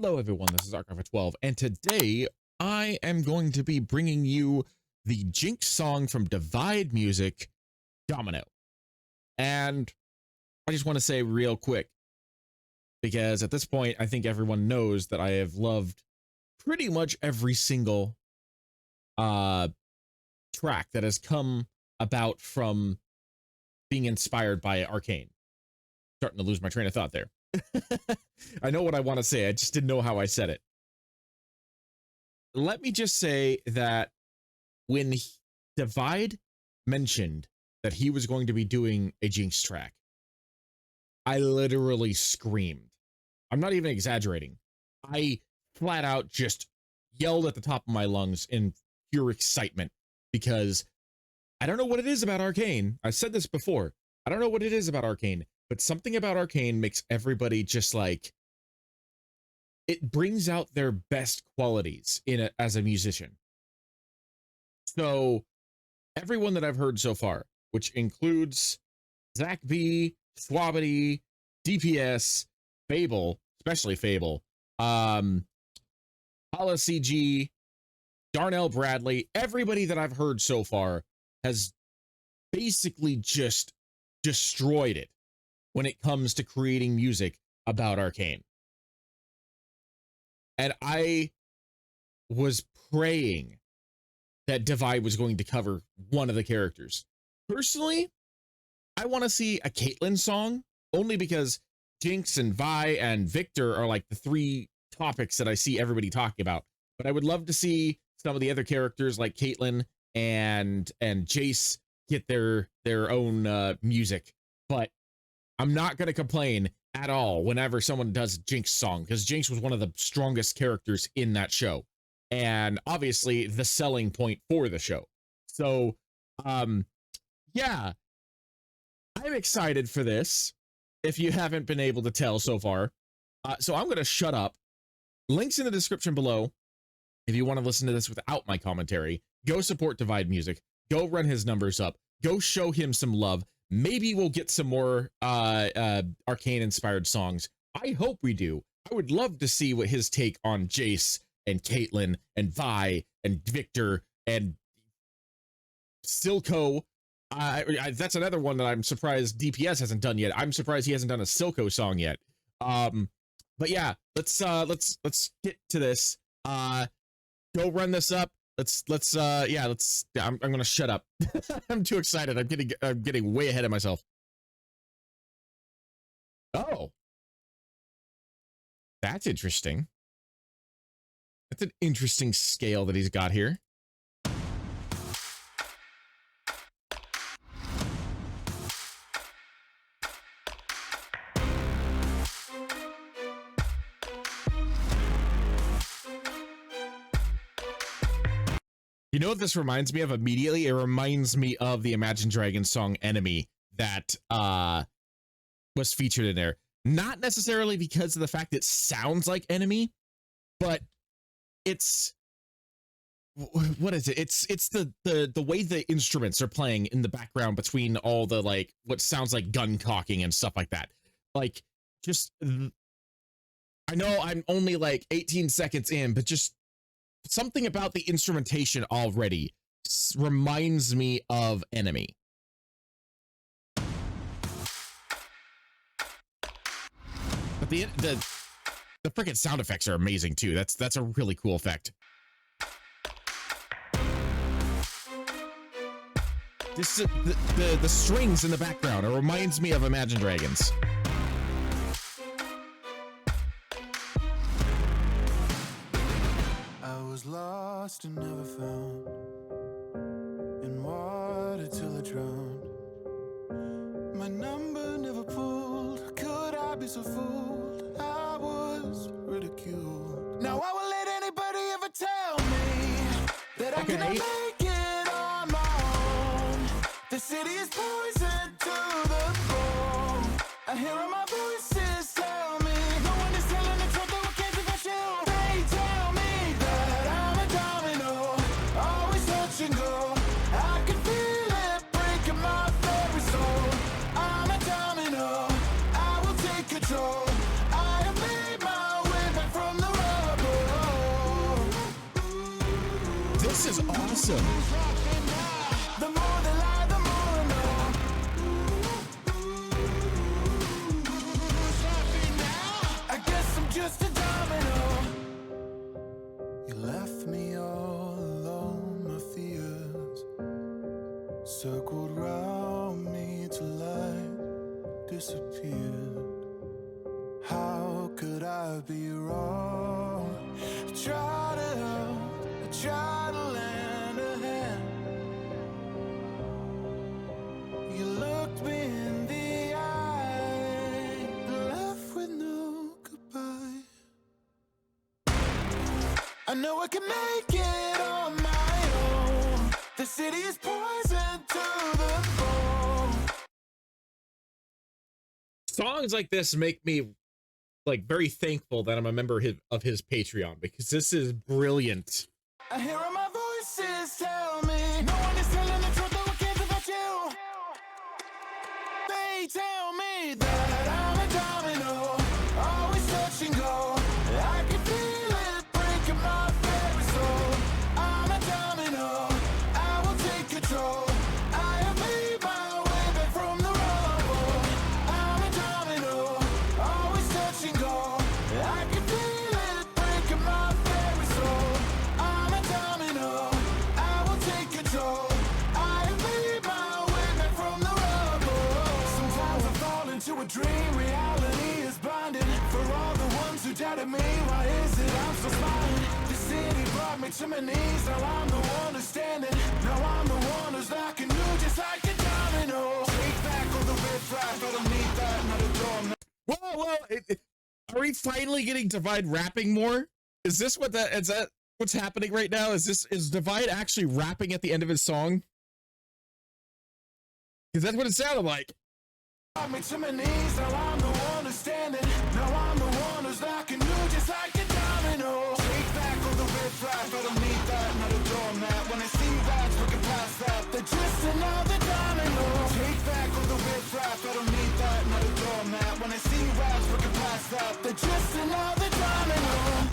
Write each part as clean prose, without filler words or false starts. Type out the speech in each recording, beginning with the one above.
Hello everyone, this is Arcane for 12, and today I am going to be bringing you the Jinx song from Divide Music, Domino. And I just want to say real quick, because at this point I think everyone knows that I have loved pretty much every single track that has come about from being inspired by Arcane. Starting to lose my train of thought there. I know what I want to say, I just didn't know how I said it. Let me just say that when Divide mentioned that he was going to be doing a Jinx track, I literally screamed. I'm not even exaggerating. I flat out just yelled at the top of my lungs in pure excitement, because I don't know what it is about Arcane. I've said this before. I don't know what it is about Arcane, but something about Arcane makes everybody just like, it brings out their best qualities as a musician. So everyone that I've heard so far, which includes Zach B, Swabity, DPS, Fable, especially Fable, Hala CG, Darnell Bradley, everybody that I've heard so far has basically just destroyed it when it comes to creating music about Arcane. And I was praying that Divide was going to cover one of the characters. Personally, I want to see a Caitlyn song, only because Jinx and Vi and Victor are like the three topics that I see everybody talking about. But I would love to see some of the other characters like Caitlyn and Jace get their own music. But I'm not going to complain at all whenever someone does Jinx song, because Jinx was one of the strongest characters in that show, and obviously the selling point for the show. So yeah, I'm excited for this, if you haven't been able to tell so far. So I'm going to shut up. Links in the description below if you want to listen to this without my commentary. Go support Divide Music, go run his numbers up, go show him some love. Maybe we'll get some more Arcane inspired songs. I hope we do. I would love to see what his take on Jace and Caitlyn and Vi and Victor and Silco. That's another one that I'm surprised DPS hasn't done yet. I'm surprised he hasn't done a Silco song yet. But yeah, let's get to this. Go run this up. I'm gonna shut up. I'm too excited. I'm getting way ahead of myself. Oh, that's interesting. That's an interesting scale that he's got here. You know what this reminds me of immediately? It reminds me of the Imagine Dragons song Enemy that was featured in there. Not necessarily because of the fact it sounds like Enemy, but it's, what is it? It's the way the instruments are playing in the background between all the like what sounds like gun cocking and stuff like that. Like, just, I know I'm only like 18 seconds in, but just something about the instrumentation already reminds me of Enemy. But the freaking sound effects are amazing too. That's a really cool effect. This the strings in the background, it reminds me of Imagine Dragons. Lost and never found, in water till I drowned. My number never pulled. Could I be so fooled? I was ridiculed. Now I won't let anybody ever tell me that I cannot make it on my own. The city is poison to the bone. I hear all my voices tell me no one is telling the truth. They can't if I show. They tell me that I'm a domino, always touch and go. I can feel it breaking my very soul. I'm a domino, I will take control. I have made my way back from the awesome. The more they lie, the more I know. I guess I'm just a domino. You left me all alone, my fears circled round me till light disappeared. How could I be wrong? I try to help, I try to lend a hand. You looked me in the eye, left with no goodbye. I know I can make it on my own. The city is poison to the bone. Songs like this make me like very thankful that I'm a member of his Patreon, because this is brilliant. I hear all my voices tell me no one is telling the truth, no one cares about you. They tell me that I'm a domino, always touch and go. I can feel it breaking my very soul. I'm a domino, I will take control. I have made my way back from the rubble. I'm a domino, always touch and go. I can feel it breaking my very soul. I'm a domino, I will take control. I have made my way back from the rubble. Sometimes I fall into a dream, reality is blinding. For all the ones who doubted me, why is it I'm so smiling? The city brought me to my knees, now I'm the one who's standing. Now I'm the one who's knocking you just like a domino. Take back all the riffraff, I don't need that, not a door. Whoa, are we finally getting Divide rapping more? Is that what's happening right now? Is Divide actually rapping at the end of his song? Because that's what it sounded like. Brought me to my knees, now I'm the one who's standing. Now I'm the one who's knocking you just like a domino. Take back all the riffraff, I don't need that, not a doormat. When I see rags looking past that, they're just another domino. Take back all the riffraff, I don't need that, not a doormat. When I see rags looking past that, they're just another domino.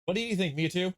What do you think, Mewtwo?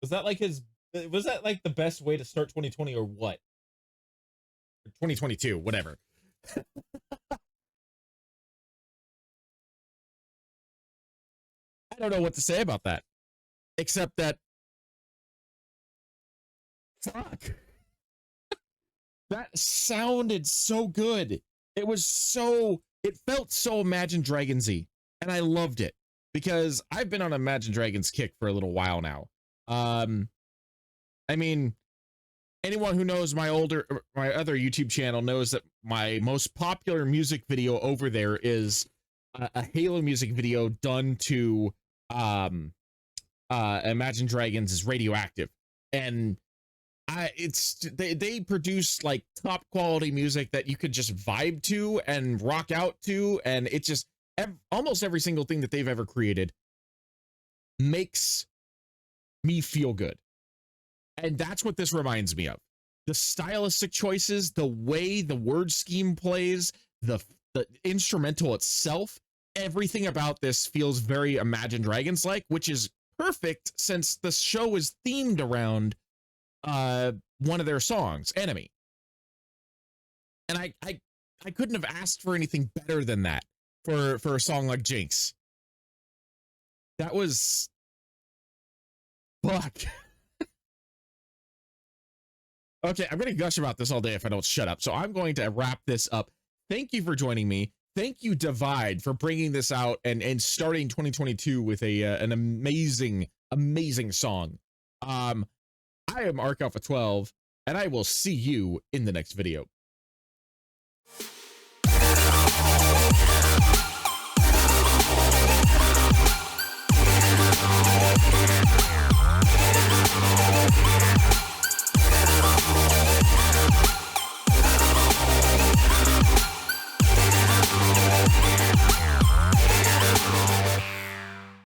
Was that like the best way to start 2020 or what? Or 2022, whatever. I don't know what to say about that, except that fuck. That sounded so good. It felt so Imagine Dragons-y, and I loved it because I've been on Imagine Dragons kick for a little while now. I mean, anyone who knows my other YouTube channel knows that my most popular music video over there is a Halo music video done to Imagine Dragons is Radioactive, and they produce like top quality music that you could just vibe to and rock out to, and it's just almost every single thing that they've ever created makes me feel good. And that's what this reminds me of. The stylistic choices, the way the word scheme plays, the instrumental itself, everything about this feels very Imagine Dragons like, which is perfect since the show is themed around one of their songs, Enemy. And I couldn't have asked for anything better than that for a song like Jinx. That was fuck. Okay, I'm going to gush about this all day if I don't shut up. So I'm going to wrap this up. Thank you for joining me. Thank you, Divide, for bringing this out and starting 2022 with an amazing song. I am Arc Alpha 12, and I will see you in the next video.